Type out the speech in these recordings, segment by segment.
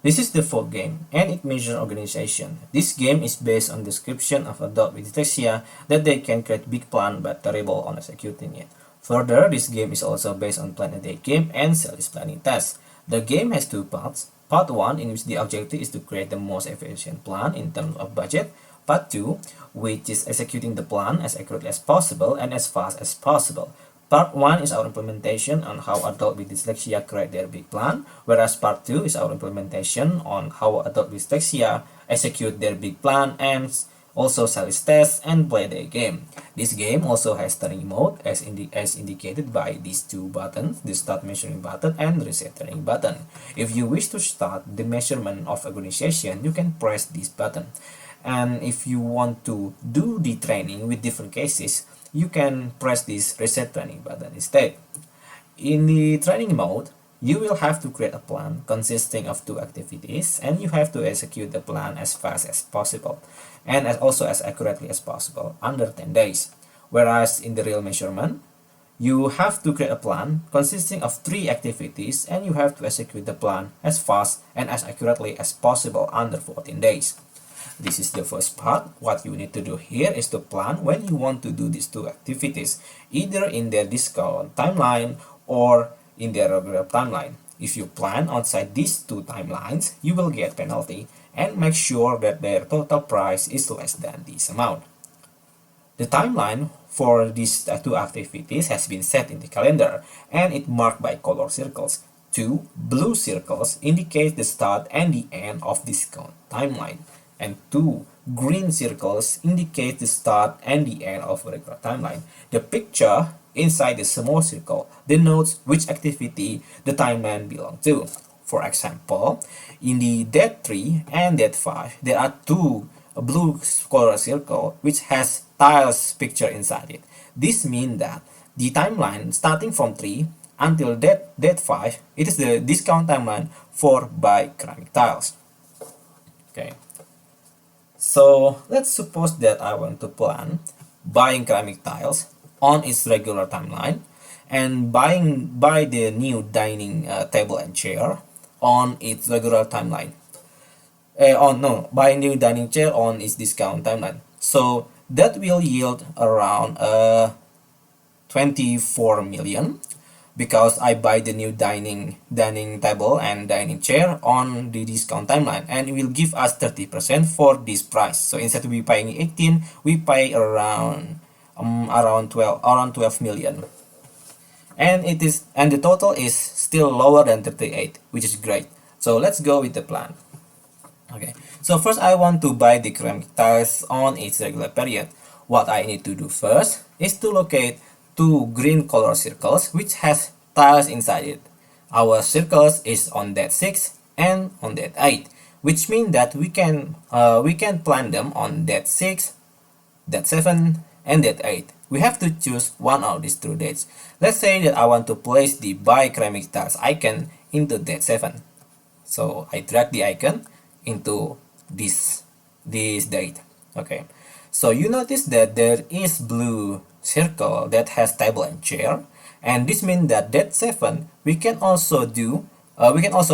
This is the folk game, and it measures organization. This game is based on description of adults with dyslexia that they can create big plan but terrible on executing it. Further, this game is also based on plan a date game and sales planning test. The game has two parts. Part 1, in which the objective is to create the most efficient plan in terms of budget. Part 2, which is executing the plan as accurately as possible and as fast as possible. Part 1 is our implementation on how adults with dyslexia create their big plan, whereas Part 2 is our implementation on how adults with dyslexia execute their big plan and also sales test and play the game. This game also has turning mode as indicated by these two buttons, the start measuring button and reset turning button. If you wish to start the measurement of organization, you can press this button. And if you want to do the training with different cases, you can press this reset training button instead. In the training mode, you will have to create a plan consisting of two activities, and you have to execute the plan as fast as possible and also as accurately as possible under 10 days. Whereas in the real measurement, you have to create a plan consisting of three activities, and you have to execute the plan as fast and as accurately as possible under 14 days. This is the first part. What you need to do here is to plan when you want to do these two activities, either in their discount timeline or in their regular timeline. If you plan outside these two timelines, you will get penalty, and make sure that their total price is less than this amount. The timeline for these two activities has been set in the calendar, and it marked by color circles. Two blue circles indicate the start and the end of discount timeline, and two green circles indicate the start and the end of a regular timeline. The picture inside the small circle denotes which activity the timeline belongs to. For example, in the date 3 and date 5, there are two blue color circle which has tiles picture inside it. This means that the timeline starting from 3 until date 5, it is the discount timeline for buy ceramic tiles. Okay. So let's suppose that I want to plan buying ceramic tiles on its regular timeline and buy the new dining table and chair on its regular timeline. Buy new dining chair on its discount timeline. So that will yield around 24 million, because I buy the new dining table and dining chair on the discount timeline, and it will give us 30% for this price. So instead of we paying 18, we pay around 12 million, and the total is still lower than 38, which is great. So let's go with the plan. Okay, so first I want to buy the ceramic tiles on its regular period. What I need to do first is to locate two green color circles which has tiles inside it. Our circles is on date 6 and on date 8, which means that we can plan them on date 6, date 7, and date 8. We have to choose one of these two dates. Let's say that I want to place the buy ceramic tiles icon into date 7. So I drag the icon into this date. Okay. So you notice that there is blue circle that has table and chair, and this means that date 7 we can also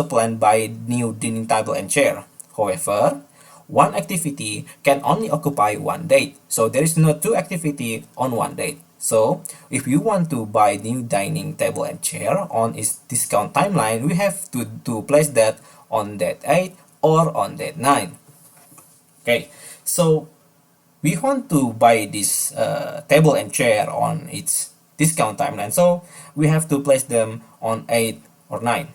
plan buy new dining table and chair. However, one activity can only occupy one date, so there is no two activity on one date. So if you want to buy new dining table and chair on its discount timeline, we have to place that on date 8 or on date 9. Okay, so we want to buy this table and chair on its discount timeline, so we have to place them on 8 or 9.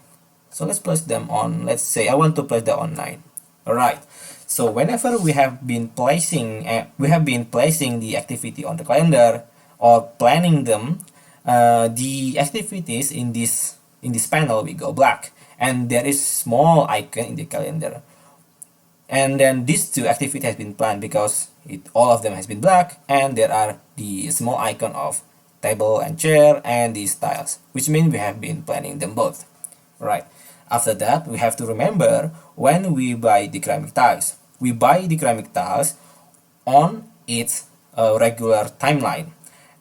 So let's place them on, let's say I want to place them on 9. Alright, so whenever we have been placing the activity on the calendar or planning them, the activities in this panel will go black, and there is small icon in the calendar. And then these two activities has been planned because all of them has been black, and there are the small icon of table and chair and these tiles, which means we have been planning them both. Right. After that, we have to remember when we buy the ceramic tiles. We buy the ceramic tiles on its regular timeline,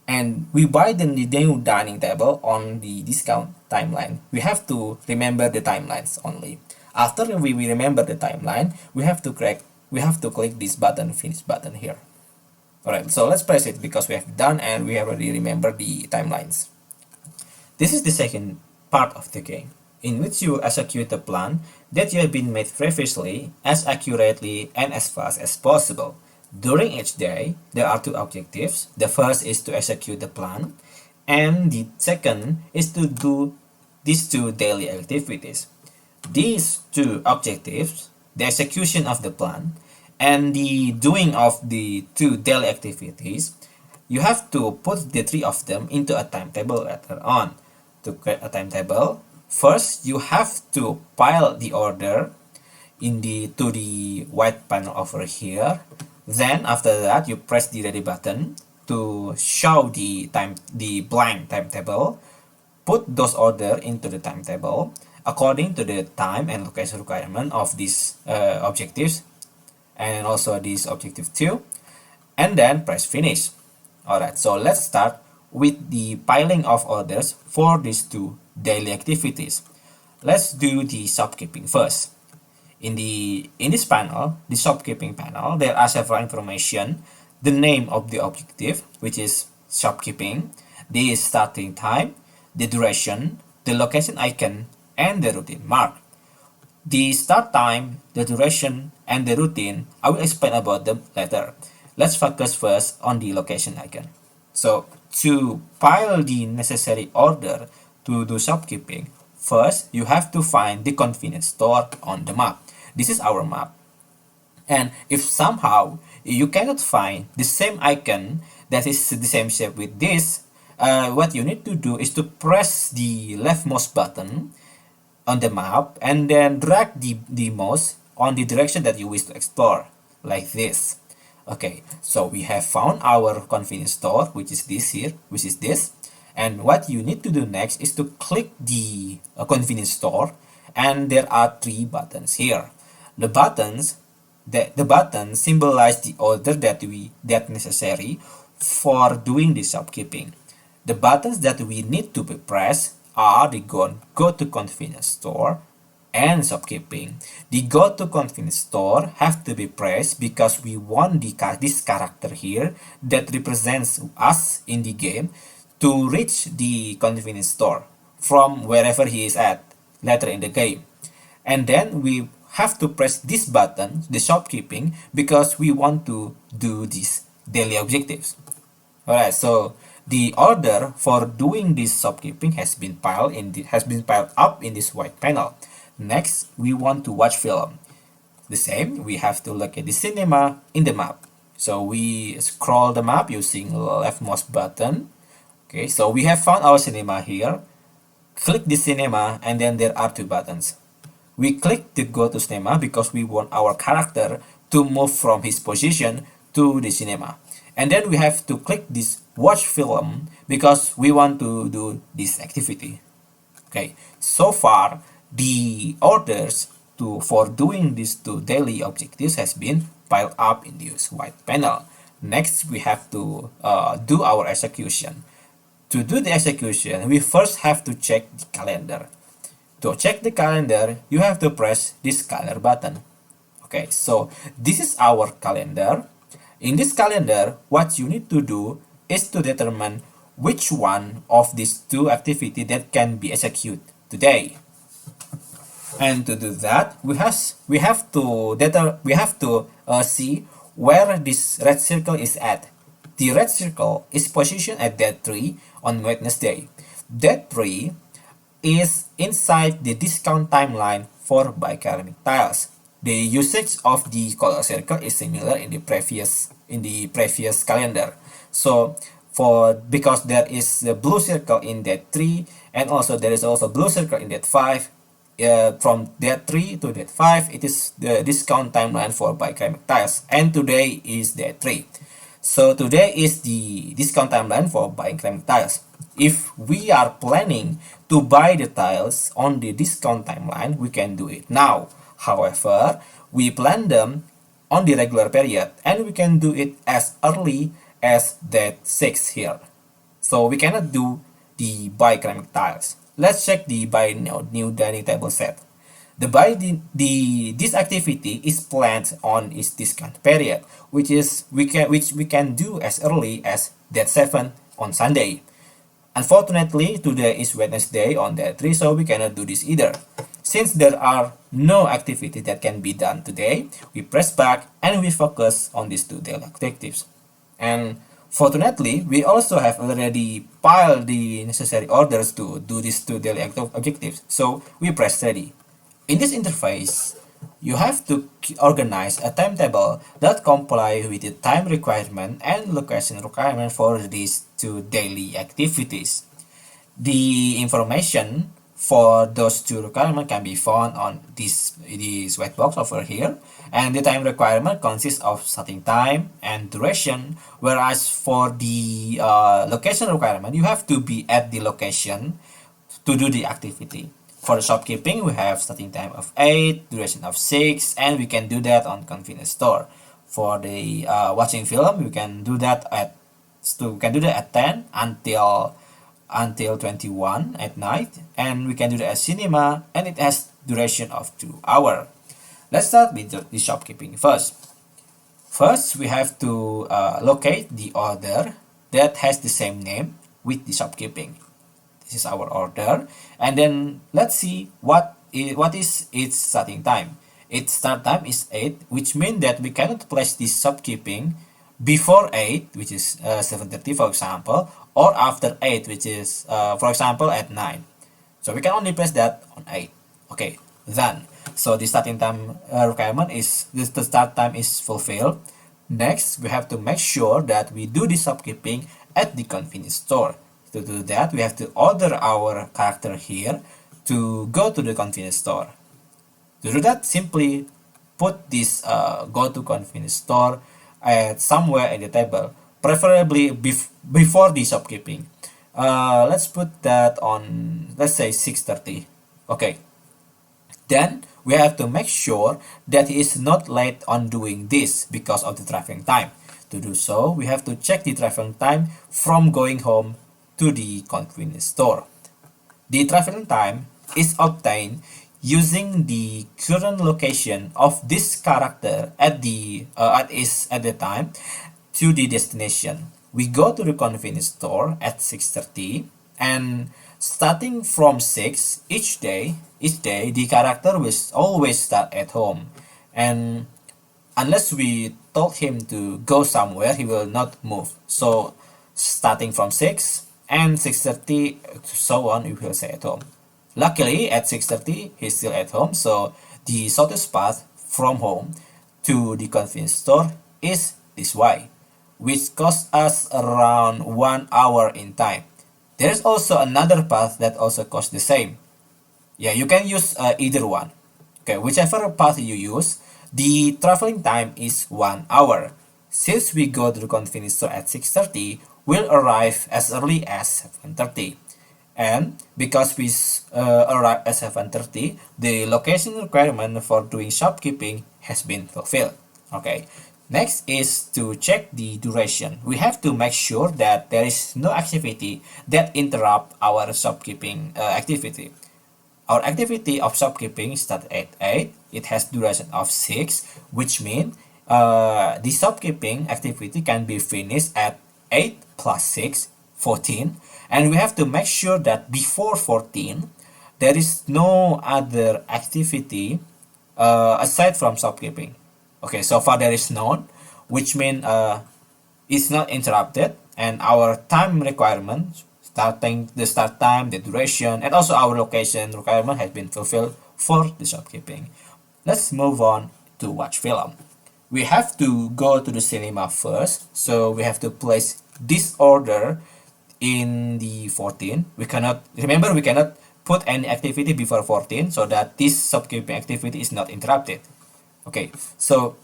and we buy the new dining table on the discount timeline. We have to remember the timelines only. After we remember the timeline, we have to click this button, finish button here. Alright, so let's press it because we have done and we have already remembered the timelines. This is the second part of the game, in which you execute the plan that you have been made previously as accurately and as fast as possible. During each day, there are two objectives. The first is to execute the plan, and the second is to do these two daily activities. These two objectives, the execution of the plan and the doing of the two daily activities, you have to put the three of them into a timetable later on. To create a timetable, first you have to pile the order to the white panel over here. Then after that, you press the ready button to show the blank timetable. Put those order into the timetable according to the time and location requirement of these objectives and also this objective 2, and then press finish. Alright, so let's start with the piling of orders for these two daily activities. Let's do the shopkeeping first. In this panel, the shopkeeping panel, there are several information: the name of the objective, which is shopkeeping, the starting time, the duration, the location icon, and the routine mark. The start time, the duration, and the routine, I will explain about them later. Let's focus first on the location icon. So to pile the necessary order to do shopkeeping, first you have to find the convenience store on the map. This is our map. And if somehow you cannot find the same icon that is the same shape with this, what you need to do is to press the leftmost button on the map and then drag the mouse on the direction that you wish to explore, like this. Okay, so we have found our convenience store, which is this here, which is this. And what you need to do next is to click the convenience store, and there are three buttons here. The buttons symbolize the order that necessary for doing the shopkeeping. The buttons that we need to be pressed are the go to convenience store and shopkeeping. The go to convenience store have to be pressed because we want this character here that represents us in the game to reach the convenience store from wherever he is at later in the game. And then we have to press this button, the shopkeeping, because we want to do these daily objectives. Alright, so the order for doing this shopkeeping has been piled up in this white panel. Next, we want to watch film. The same, we have to look at the cinema in the map. So we scroll the map using leftmost button. Okay, so we have found our cinema here. Click the cinema, and then there are two buttons. We click the go to cinema because we want our character to move from his position to the cinema. And then we have to click this watch film because we want to do this activity. Okay, so far the orders for doing these two daily objectives has been piled up in this white panel. Next, we have to do our execution. To do the execution, we first have to check the calendar. To check the calendar, you have to press this calendar button. Okay, so this is our calendar. In this calendar, what you need to do is to determine which one of these two activities that can be executed today. And to do that, we have to see where this red circle is at. The red circle is positioned at that tree on Wednesday. That tree is inside the discount timeline for biceramic tiles. The usage of the color circle is similar in the previous calendar. So because there is a blue circle in that 3 and also there is also blue circle in that 5, from that 3 to that 5, it is the discount timeline for biceramic tiles, and today is that 3. So today is the discount timeline for biceramic tiles. If we are planning to buy the tiles on the discount timeline, we can do it now. However, we plan them on the regular period and we can do it as early as that 6 here. So we cannot do the buy ceramic tiles. Let's check the buy new dining table set. This activity is planned on its discount period, which we can do as early as day 7 on Sunday. Unfortunately, today is Wednesday on day 3, so we cannot do this either. Since there are no activity that can be done today, we press back and we focus on these two daily objectives. And fortunately, we also have already piled the necessary orders to do these two daily objectives, so we press ready. In this interface, you have to organize a timetable that comply with the time requirement and location requirement for these two daily activities. The information for those two requirements can be found on this white box over here, and the time requirement consists of starting time and duration, whereas for the location requirement, you have to be at the location to do the activity. For the shopkeeping, we have starting time of 8, duration of 6, and we can do that on convenience store. For the watching film, we can do that at 10 until 21 at night, and we can do that at cinema, and it has duration of 2 hours. Let's start with the shopkeeping first. First, we have to locate the order that has the same name with the shopkeeping. This is our order, and then let's see what is its starting time. Its start time is 8, which means that we cannot place this shopkeeping before 8, which is 7:30 for example, or after 8, which is for example at 9. So we can only place that on 8. Okay, done. So the starting time requirement is the start time is fulfilled. Next, we have to make sure that we do the shopkeeping at the convenience store. To do that, we have to order our character here to go to the convenience store. To do that, simply put this go to convenience store at somewhere in the table, preferably before the shopkeeping. Let's put that on, let's say 6:30. Okay. Then we have to make sure that he is not late on doing this because of the traveling time. To do so, we have to check the traveling time from going home to the convenience store. The traveling time is obtained using the current location of this character at the time to the destination. We go to the convenience store at 6:30, and starting from 6 each day the character will always start at home, and unless we told him to go somewhere, he will not move. So starting from 6 and 6:30 so on, we will stay at home. Luckily at 6:30 he's still at home, so the shortest path from home to the convenience store is this way, which costs us around 1 hour in time. There is also another path that also costs the same. Yeah, you can use either one. Okay, whichever path you use, the traveling time is 1 hour. Since we go to the convenience store at 6:30, we'll arrive as early as 7:30. And because we arrive at 7:30, the location requirement for doing shopkeeping has been fulfilled. Okay. Next is to check the duration. We have to make sure that there is no activity that interrupt our shopkeeping activity. Our activity of shopkeeping starts at 8. It has duration of 6, which means the shopkeeping activity can be finished at 8 plus 6, 14. And we have to make sure that before 14, there is no other activity aside from shopkeeping. Okay, so far there is none, which means it's not interrupted, and our time requirement, the start time, the duration, and also our location requirement has been fulfilled for the shopkeeping. Let's move on to watch film. We have to go to the cinema first, so we have to place this order in the 14. We cannot put any activity before 14 so that this shopkeeping activity is not interrupted. Okay, so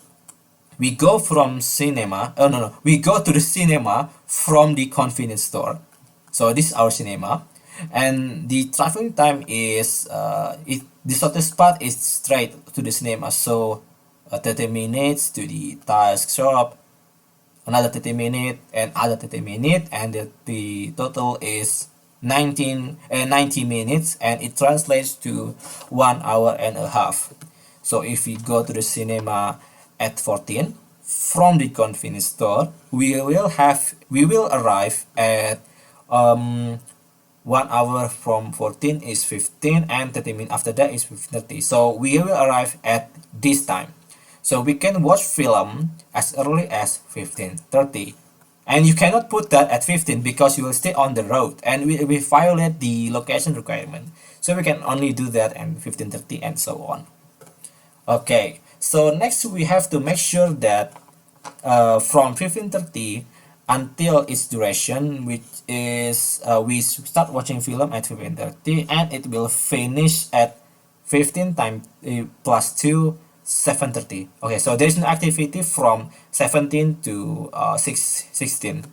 we go from cinema. Oh no, we go to the cinema from the convenience store. So this is our cinema, and the traveling time is the shortest path is straight to the cinema. So 30 minutes to the task shop, another 30 minutes, and other 30 minutes, and the total is 90 minutes, and it translates to 1 hour and a half. So if we go to the cinema at 14 from the convenience store, we will arrive at um 1 hour from 14 is 15, and 30 minutes after that is 15:30. So we will arrive at this time. So we can watch film as early as 15:30. And you cannot put that at 15 because you will stay on the road and we violate the location requirement. So we can only do that at 15:30 and so on. Okay, so next we have to make sure that from 15:30 until its duration, which is we start watching film at 15:30 and it will finish at 15 times plus 2, 7:30. Okay, so there is no activity from 17 to 16.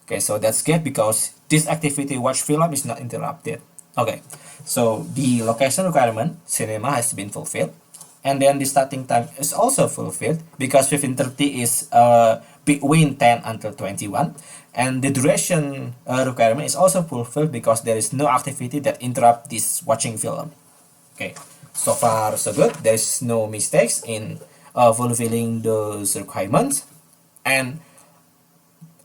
Okay, so that's good because this activity watch film is not interrupted. Okay, so the location requirement cinema has been fulfilled, and then the starting time is also fulfilled because 15:30 is between 10 until 21, and the duration requirement is also fulfilled because there is no activity that interrupt this watching film. Okay, so far so good. There is no mistakes in fulfilling those requirements, and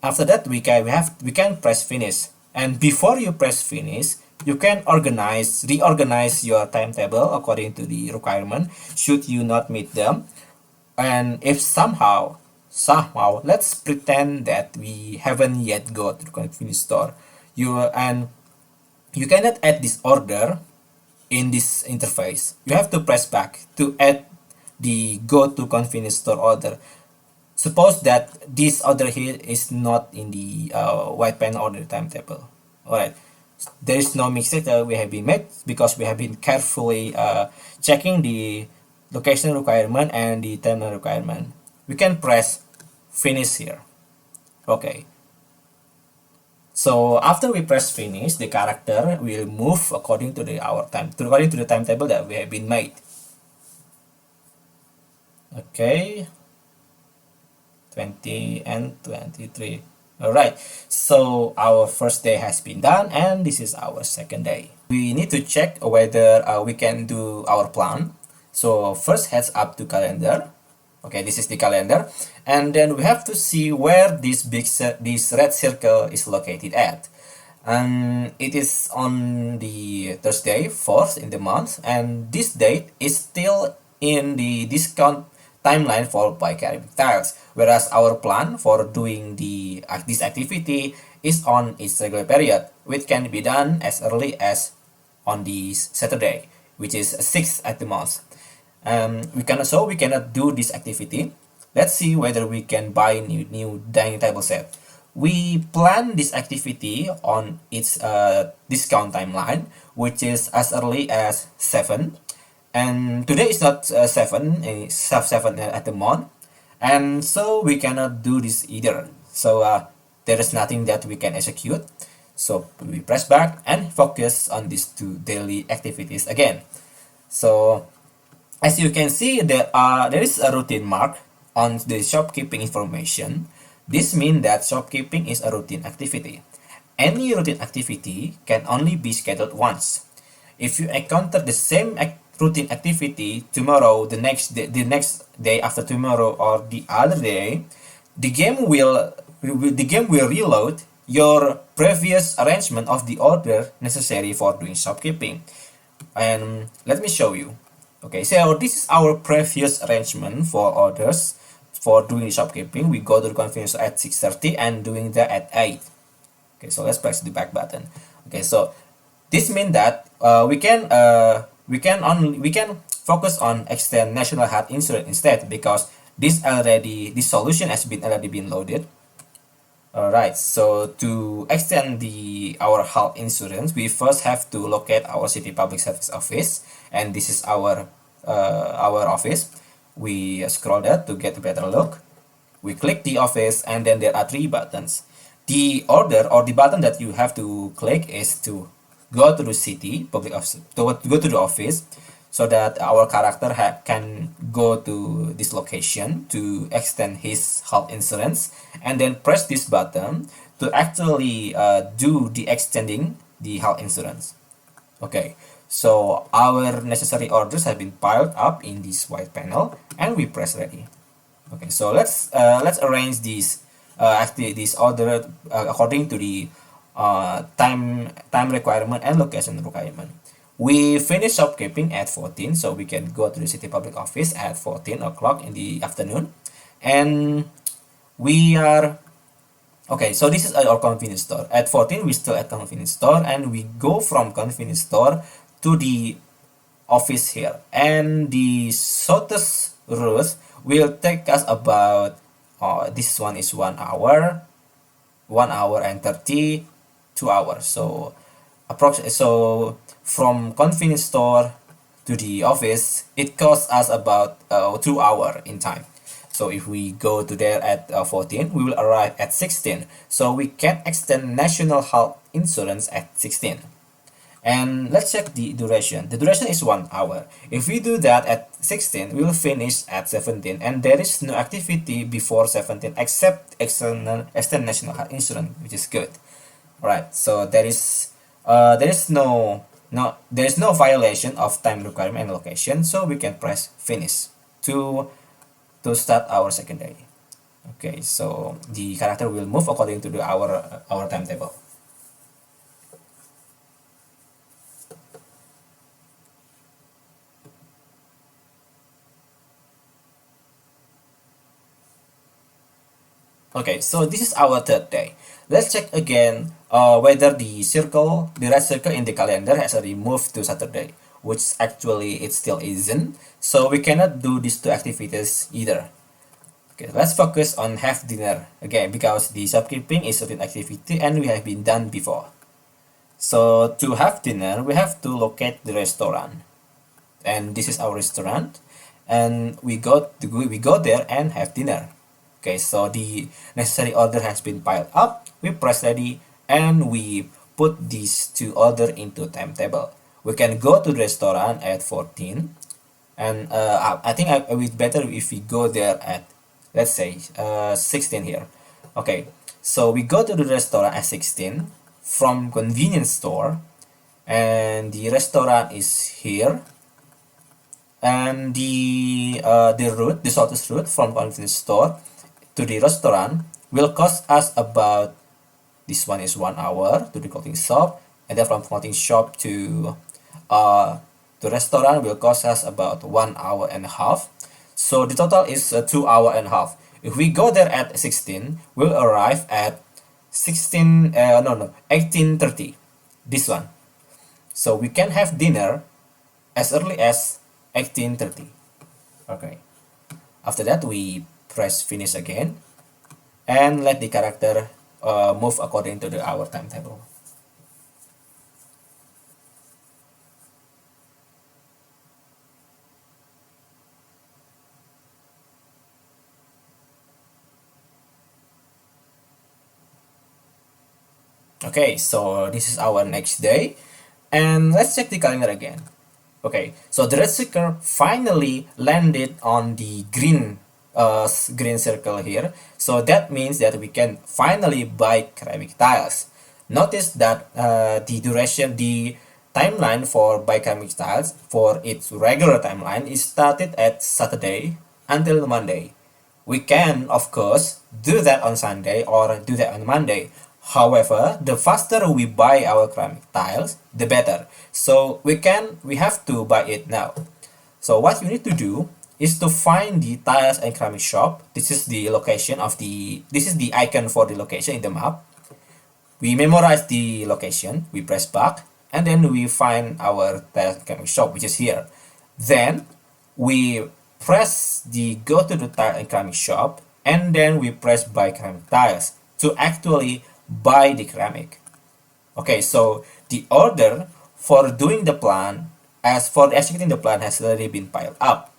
after that we can press finish. And before you press finish, you can reorganize your timetable according to the requirement should you not meet them. And if somehow let's pretend that we haven't yet go to the convenience store, you cannot add this order in this interface. You have to press back to add the go to convenience store order. Suppose that this order here is not in the white panel order timetable. Alright, there is no mistake that we have been made because we have been carefully checking the location requirement and the terminal requirement. We can press finish here. Okay, so after we press finish, the character will move according to the timetable that we have been made. Okay, 20 and 23. Alright, so our first day has been done and this is our second day. We need to check whether we can do our plan. So first heads up to calendar. Okay, this is the calendar, and then we have to see where this red circle is located at. And it is on the Thursday, 4th in the month, and this date is still in the discount timeline followed by Caribbean Tiles, whereas our plan for doing this activity is on its regular period, which can be done as early as on the Saturday, which is 6th at the month. We cannot do this activity. Let's see whether we can buy new dining table set. We plan this activity on its discount timeline, which is as early as 7. And today is not 7, it's 7 at the month, and so we cannot do this either. So there is nothing that we can execute. So we press back and focus on these two daily activities again. So as you can see, there is a routine mark on the shopkeeping information. This means that shopkeeping is a routine activity. Any routine activity can only be scheduled once. If you encounter the same routine activity tomorrow, the next day after tomorrow, or the other day, the game will reload your previous arrangement of the order necessary for doing shopkeeping. And let me show you. Okay, so this is our previous arrangement for orders for doing shopkeeping. We go to the convenience store at 6:30 and doing that at 8. Okay, so let's press the back button. Okay, so this means that we can focus on extend national health insurance instead because this solution has already been loaded. Alright, so to extend our health insurance, we first have to locate our city public service office, and this is our office. We scroll that to get a better look. We click the office, and then there are 3 buttons. The order or the button that you have to click is to go to the city public office, to go to the office, so that our character can go to this location to extend his health insurance, and then press this button to actually do the extending the health insurance. Okay, so our necessary orders have been piled up in this white panel, and we press ready. Okay, so let's arrange this order according to the time requirement and location requirement. We finish shopkeeping at 14, so we can go to the city public office at 14 o'clock in the afternoon, and we are okay. So this is our convenience store. At 14, we still at convenience store, and we go from convenience store to the office here, and the shortest route will take us about this one is 1 hour, 1 hour and 30, 2 hours. So approximately, so from convenience store to the office, it costs us about 2 hour in time. So if we go to there at 14, we will arrive at 16. So we can extend national health insurance at 16. And let's check the duration. The duration is 1 hour. If we do that at 16, we will finish at 17, and there is no activity before 17 except extend national health insurance, which is good. Alright, so there is no violation of time requirement and location, so we can press finish to start our second day. Okay, so the character will move according to our timetable. Okay, so this is our third day. Let's check again whether the red circle in the calendar has already moved to Saturday, which actually it still isn't. So we cannot do these two activities either. Okay, let's focus on have dinner again because the shopkeeping is a routine activity and we have been done before. So to have dinner, we have to locate the restaurant, and this is our restaurant, and we go there and have dinner. Okay, so the necessary order has been piled up. We press ready, and we put these two order into timetable. We can go to the restaurant at 14, and I think it would be better if we go there at, let's say, 16 here. Okay, so we go to the restaurant at 16 from convenience store, and the restaurant is here, and the shortest route from convenience store to the restaurant will cost us about, this one is 1 hour to the clothing shop, and then from clothing shop to the restaurant will cost us about 1 hour and a half. So the total is 2 hour and a half. If we go there at 16, we'll arrive at 18:30, this one. So we can have dinner as early as 18:30. Okay, after that we press finish again and let the character move according to our timetable. Okay, so this is our next day, and let's check the calendar again. Okay, so the red circle finally landed on the green circle here, so that means that we can finally buy ceramic tiles. Notice that the timeline for buy ceramic tiles for its regular timeline is started at Saturday until Monday. We can, of course, do that on Sunday or do that on Monday. However, the faster we buy our ceramic tiles, the better. So we have to buy it now. So what you need to do is to find the tiles and ceramic shop. This is the icon for the location in the map. We memorize the location, we press back, and then we find our tile and ceramic shop, which is here. Then we press the go to the tile and ceramic shop, and then we press buy ceramic tiles to actually buy the ceramic. Okay, so the order for doing the plan, as for executing the plan, has already been piled up.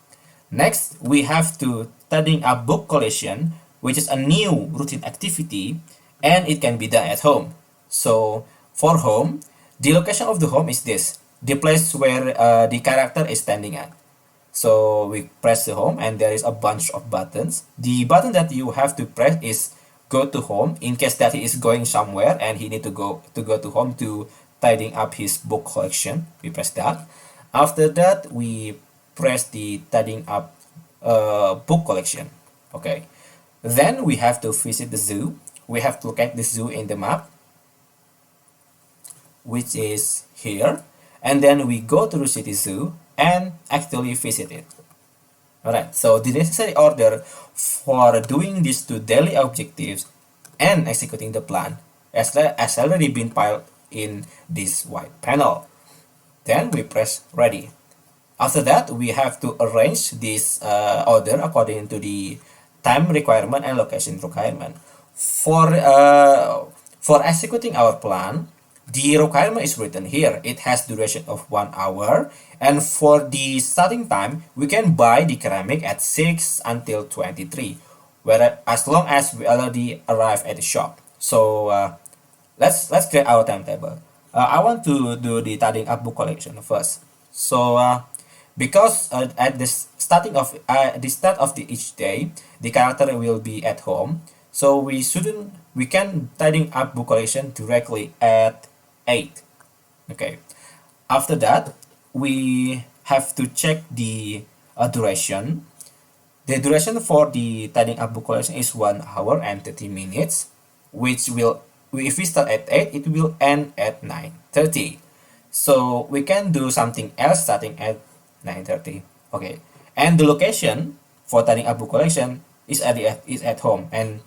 Next, we have to studying a book collection, which is a new routine activity, and it can be done at home. So for home, the location of the home is this, the place where the character is standing at. So we press the home, and there is a bunch of buttons. The button that you have to press is go to home, in case that he is going somewhere and he need to go to home to tidying up his book collection. We press that. After that, we press the tidying up book collection. Okay. Then we have to visit the zoo. We have to locate the zoo in the map, which is here. And then we go to the city zoo and actually visit it. Alright, so the necessary order for doing these two daily objectives and executing the plan has already been piled in this white panel. Then we press ready. After that, we have to arrange this order according to the time requirement and location requirement. For executing our plan, the requirement is written here. It has duration of 1 hour, and for the starting time, we can buy the ceramic at 6 until 23, where as long as we already arrive at the shop. So let's create our timetable. I want to do the tidying up book collection first. So because at the start of each day, the character will be at home, so we can tidying up book collection directly at 8. Okay. After that, we have to check the duration. The duration for the tidying up book collection is 1 hour and 30 minutes, which will, if we start at 8, it will end at 9:30. So we can do something else starting at 9:30. Okay. And the location for tidying up book collection is at home, and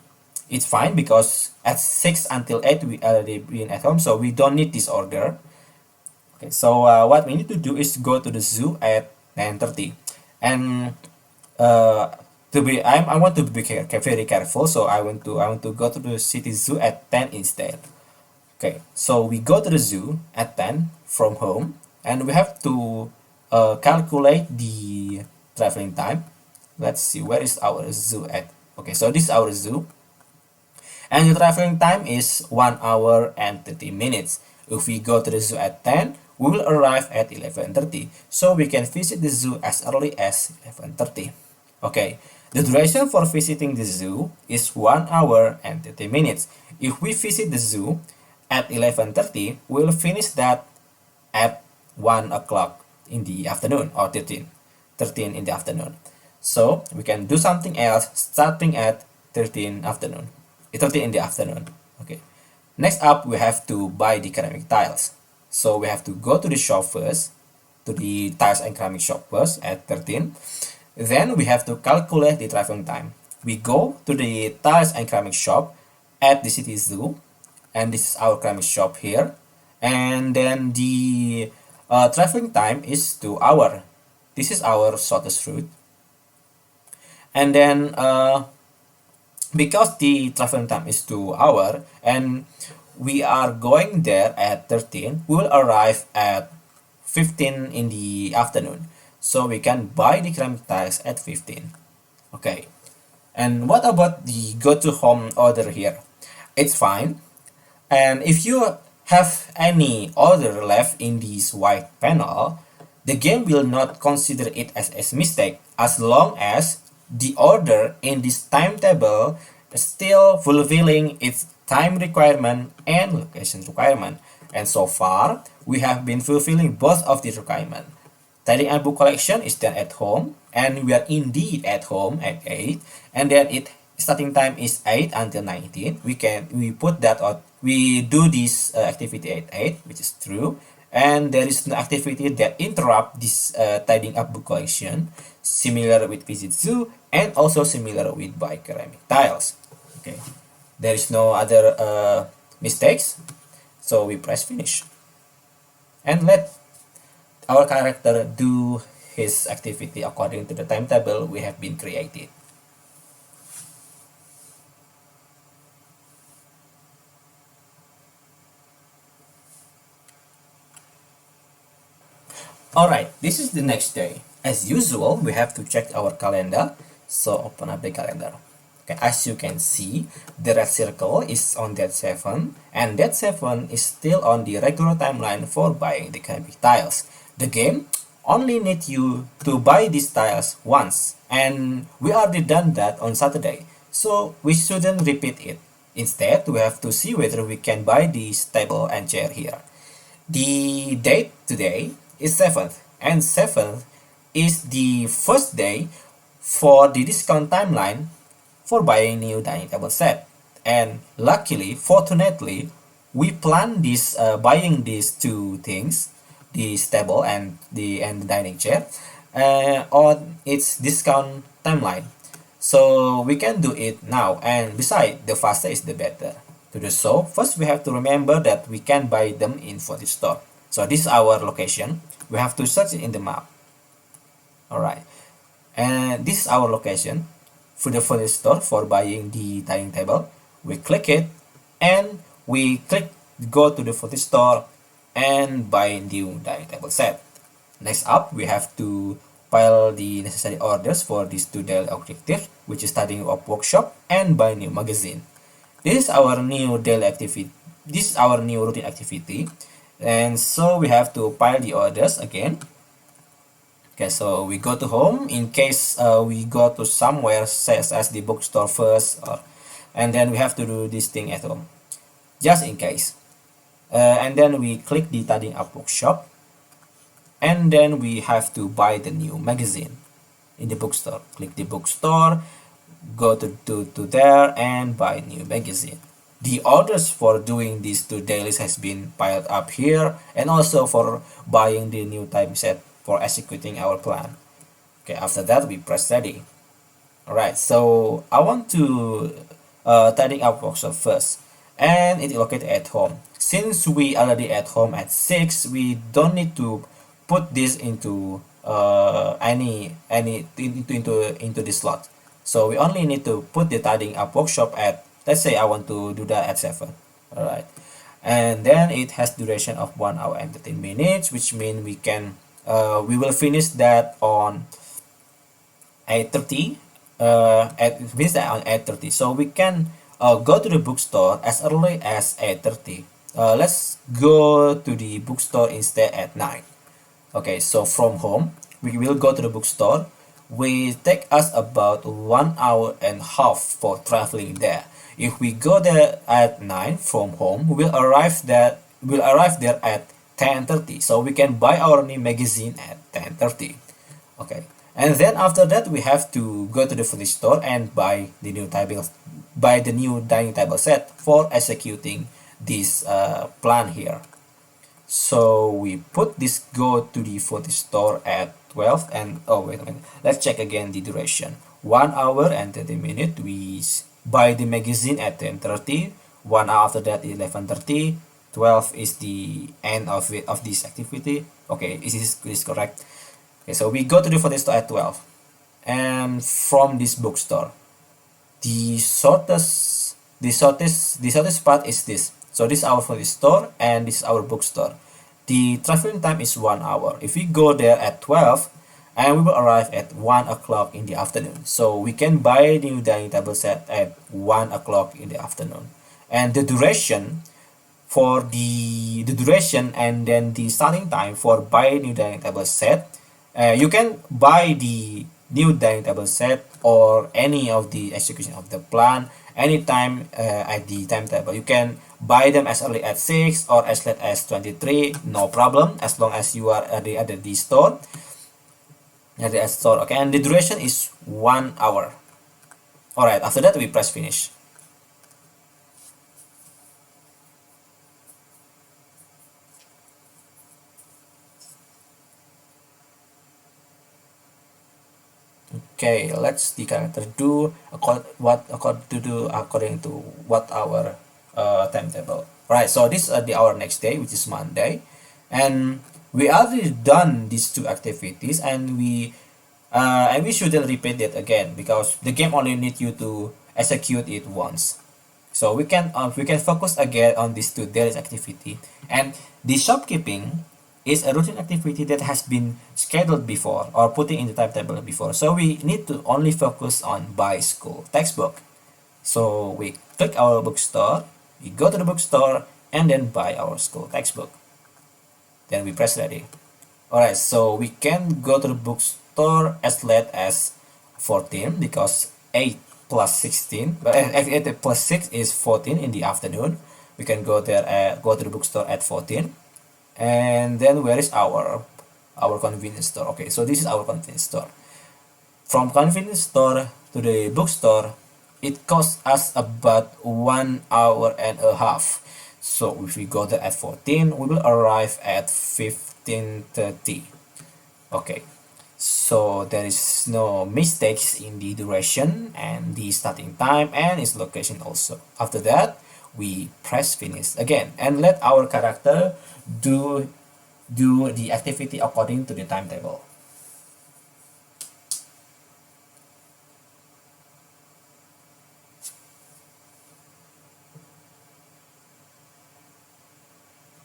it's fine because at 6 until 8 we already been at home, so we don't need this order. Okay, so what we need to do is go to the zoo at 9:30, and I want to be very careful, so I want to go to the city zoo at 10 instead. Okay, so we go to the zoo at 10 from home, and we have to calculate the traveling time. Let's see, where is our zoo at? Okay, so this is our zoo. And the traveling time is 1 hour and 30 minutes. If we go to the zoo at 10, we will arrive at 11:30. So we can visit the zoo as early as 11:30. Okay, the duration for visiting the zoo is 1 hour and 30 minutes. If we visit the zoo at 11:30, we'll finish that at 1 o'clock in the afternoon, or 13 in the afternoon. So we can do something else starting at 13 afternoon. 30 in the afternoon. Okay. Next up, we have to buy the ceramic tiles. So we have to go to the shop first, to the tiles and ceramic shop first at 13. Then we have to calculate the traveling time. We go to the tiles and ceramic shop at the city zoo, and this is our ceramic shop here. And then the traveling time is 2 hours. This is our shortest route. And then because the traveling time is 2 hours and we are going there at 13, we will arrive at 15 in the afternoon. So we can buy the ceramic tiles at 15. Okay. And what about the go to home order here? It's fine. And if you have any order left in this white panel, the game will not consider it as a mistake as long as the order in this timetable is still fulfilling its time requirement and location requirement. And so far, we have been fulfilling both of the requirement. Tidying up book collection is done at home, and we are indeed at home at 8, and then it starting time is 8 until 19. We put that out. We do this activity at 8, which is true, and there is no activity that interrupt this tidying up book collection, similar with visit zoo and also similar with buy ceramic tiles. Okay, there is no other mistakes, so we press finish and let our character do his activity according to the timetable we have been created. Alright, this is the next day. As usual, we have to check our calendar. So open up the calendar. Okay, as you can see, the red circle is on that 7, and that 7 is still on the regular timeline for buying the ceramic tiles. The game only needs you to buy these tiles once, and we already done that on Saturday, so we shouldn't repeat it. Instead, we have to see whether we can buy this table and chair here. The date today is 7th, and 7th is the first day for the discount timeline for buying new dining table set. And luckily, fortunately, we plan this buying these two things, this table and the dining chair, on its discount timeline. So we can do it now, and besides, the faster is the better. To do so, first we have to remember that we can buy them in Forty Store. So this is our location. We have to search it in the map. Alright, and this is our location for the Forty Store for buying the dining table. We click it, and we click go to the Forty Store and buy new dining table set. Next up, we have to file the necessary orders for these two daily objectives, which is studying of workshop and buy new magazine. This is our new daily activity. This is our new routine activity, and so we have to file the orders again. Okay, so we go to home in case we go to somewhere such as the bookstore first, and then we have to do this thing at home, just in case. And then we click the tidying up workshop, and then we have to buy the new magazine in the bookstore. Click the bookstore, go to there and buy new magazine. The orders for doing these two dailies has been piled up here, and also for buying the new time set for executing our plan. Okay, after that we press ready. Alright, so I want to tidying up workshop first, and it is located at home. Since we already at home at 6, we don't need to put this into into this slot. So we only need to put the tidying up workshop at, let's say I want to do that at 7. Alright, and then it has duration of 1 hour and 13 minutes, which means we will finish that on 8:30. Finish that on 8:30, so we can go to the bookstore as early as 8:30. Let's go to the bookstore instead at 9. Okay, so from home we will go to the bookstore. Will take us about 1 hour and a half for traveling there. If we go there at 9 from home, we'll arrive there at 10:30, so we can buy our new magazine at 10:30. Okay, and then after that we have to go to the furniture store and buy the new dining table set for executing this plan here. So we put this go to the furniture store at 12, and oh wait a minute, let's check again the duration. 1 hour and 30 minutes. We buy the magazine at 10:30. 1 hour after that 11:30. 12 is the end of this activity. Okay, this is correct. Okay, so we go to the furniture store at 12, and from this bookstore, the shortest part is this. So this is our furniture store, and this is our bookstore. The traveling time is 1 hour. If we go there at 12, and we will arrive at 1 o'clock in the afternoon. So we can buy the new dining table set at 1 o'clock in the afternoon. And the duration and then the starting time for buying new dining table set, you can buy the new dining table set or any of the execution of the plan anytime at the timetable. You can buy them as early as 6 or as late as 23, no problem, as long as you are at the store. Okay, and the duration is 1 hour. Alright, after that we press finish. Okay, let's the character do according to what our timetable. Right, so this is our next day, which is Monday, and we already done these two activities, and we shouldn't repeat it again because the game only need you to execute it once. So we can focus again on these two daily activity, and the shopkeeping is a routine activity that has been scheduled before or putting in the timetable before. So we need to only focus on buy school textbook. So we click our bookstore, we go to the bookstore, and then buy our school textbook. Then we press ready. Alright, so we can go to the bookstore as late as 14 because 8 plus 16, but 8 plus 6 is 14 in the afternoon. We can go there, go to the bookstore at 14. And then where is our convenience store? Okay, so this is our convenience store. From convenience store to the bookstore, it costs us about 1 hour and a half. So if we go there at 14, we will arrive at 15:30. Okay, so there is no mistakes in the duration and the starting time and its location also. After that, we press finish again and let our character do the activity according to the timetable.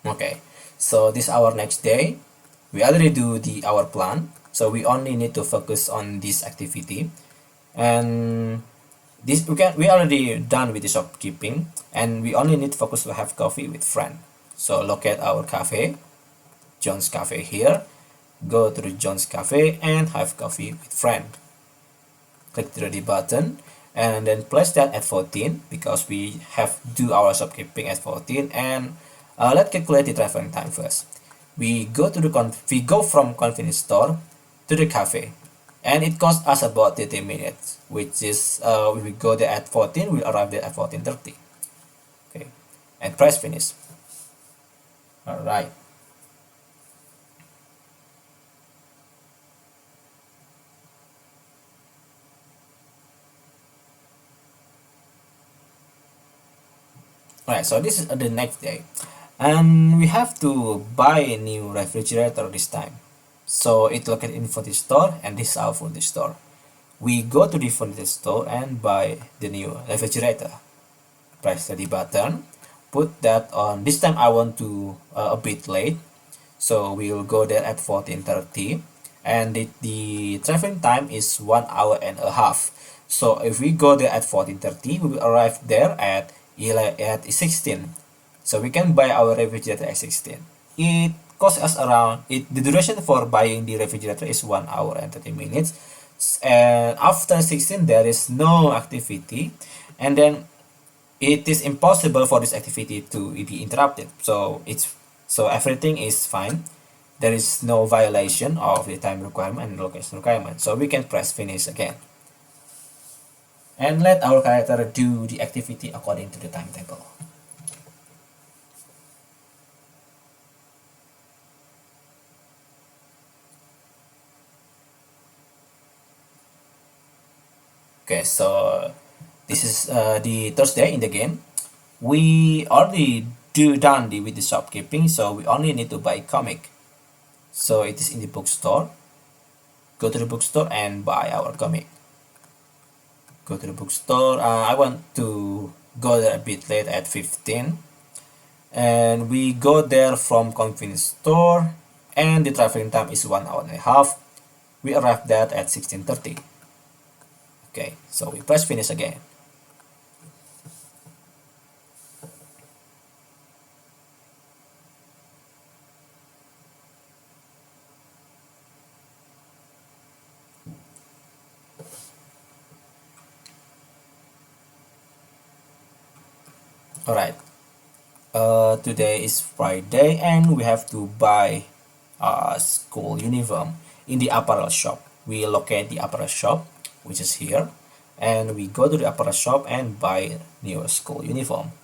Okay, so this is our next day. We already do our plan, so we only need to focus on this activity. And this we already done with the shopkeeping, and we only need to focus to have coffee with friend. So locate our cafe, John's Cafe here. Go to the John's Cafe and have coffee with friend. Click the ready button and then place that at 14 because we have do our shopkeeping at 14. And let's calculate the traveling time first. We go from convenience store to the cafe, and it costs us about 30 minutes, which is if we go there at 14, we'll arrive there at 14:30. Okay, and press finish. All right. Alright, so this is the next day, and we have to buy a new refrigerator this time. So it's located in furniture store, and this is our furniture store. We go to the furniture store and buy the new refrigerator. Press the button, put that on. This time I want to a bit late, so we will go there at 14:30, and the traveling time is 1 hour and a half. So if we go there at 14:30, we will arrive there at 16. So we can buy our refrigerator at 16. It costs us around the duration for buying the refrigerator is 1 hour and 30 minutes. And after 16 there is no activity, and then it is impossible for this activity to be interrupted. So everything is fine. There is no violation of the time requirement and location requirement. So we can press finish again and let our character do the activity according to the timetable. Okay, so this is the Thursday in the game. We already done with the shopkeeping, so we only need to buy comic. So it is in the bookstore. Go to the bookstore and buy our comic. Go to the bookstore. I want to go there a bit late at 15, and we go there from convenience store, and the traveling time is 1 hour and a half. We arrived there at 16:30. Okay, so we press finish again. Alright, today is Friday and we have to buy a school uniform in the apparel shop. We locate the apparel shop, which is here, and we go to the apparel shop and buy new school uniform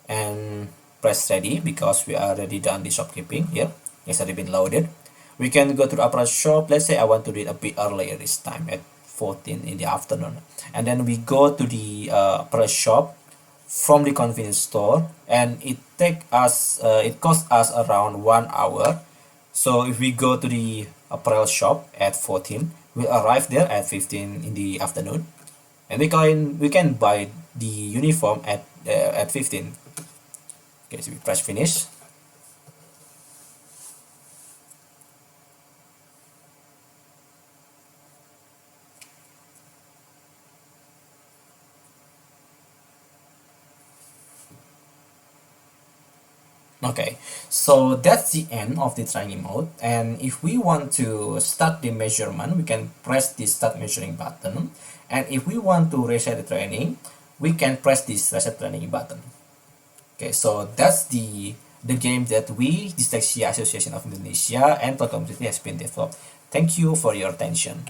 and press ready because we already done the shopkeeping here. It's already been loaded. We can go to the apparel shop. Let's say I want to do it a bit earlier this time at 14 in the afternoon, and then we go to the apparel shop from the convenience store, and it costs us around 1 hour. So if we go to the apparel shop at 14, we arrive there at 15 in the afternoon, and we can buy the uniform at 15. Okay, so we press finish. Okay, so that's the end of the training mode, and if we want to start the measurement, we can press the start measuring button, and if we want to reset the training, we can press this reset training button. Okay, so that's the the game that we, Dyslexia Association of Indonesia, and Telkomsel has been developed. Thank you for your attention.